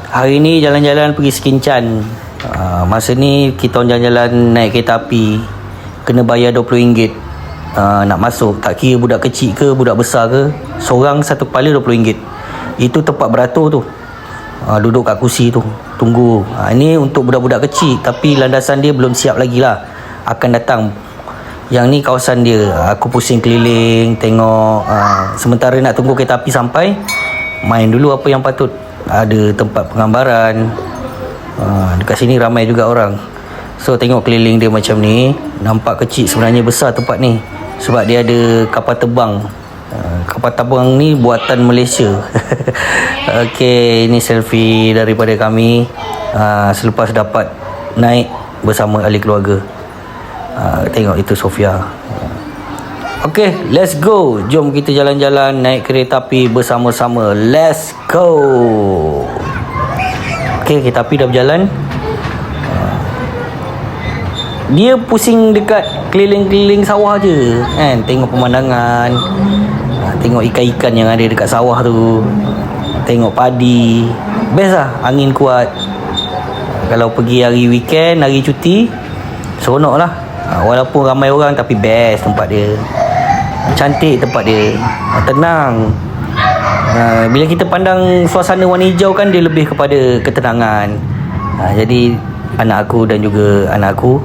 Hari ni jalan-jalan pergi Skincan. Masa ni kita orang jalan-jalan naik kereta api, kena bayar RM20 nak masuk. Tak kira budak kecil ke budak besar ke, seorang satu kepala RM20. Itu tempat beratur tu. Duduk kat kursi tu, tunggu. Ini untuk budak-budak kecil, tapi landasan dia belum siap lagi lah, akan datang. Yang ni kawasan dia. Aku pusing keliling tengok. Sementara nak tunggu kereta api sampai, main dulu apa yang patut. Ada tempat penggambaran. Dekat sini ramai juga orang. So tengok keliling dia macam ni. Nampak kecil, sebenarnya besar tempat ni, sebab dia ada kapal terbang. Kapal terbang ni buatan Malaysia. Okey, ini selfie daripada kami selepas dapat naik bersama ahli keluarga. Tengok itu Sofia. Okey, let's go. Jom kita jalan-jalan naik kereta api bersama-sama. Let's go. Okey, kereta api dah berjalan. Dia pusing dekat keliling-keliling sawah je kan. Tengok pemandangan, tengok ikan-ikan yang ada dekat sawah tu, tengok padi. Best lah, angin kuat. Kalau pergi hari weekend, hari cuti, seronok lah. Walaupun ramai orang, tapi best tempat dia. Cantik tempat dia, tenang. Bila kita pandang suasana warna hijau kan, dia lebih kepada ketenangan. Jadi anak aku dan juga anak aku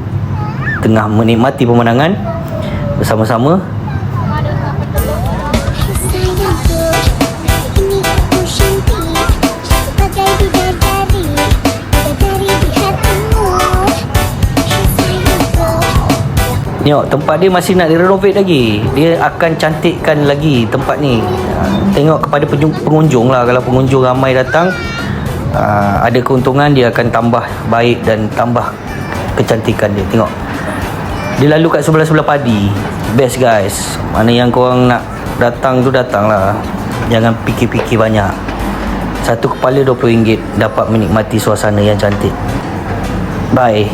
tengah menikmati pemandangan bersama-sama. Tengok, tempat dia masih nak direnovate lagi. Dia akan cantikkan lagi tempat ni. Tengok kepada pengunjung lah. Kalau pengunjung ramai datang, ada keuntungan, dia akan tambah baik dan tambah kecantikan dia. Tengok, dia lalu kat sebelah-sebelah padi. Best guys. Mana yang korang nak datang tu, datang lah. Jangan fikir-fikir banyak. Satu kepala RM20, dapat menikmati suasana yang cantik. Bye.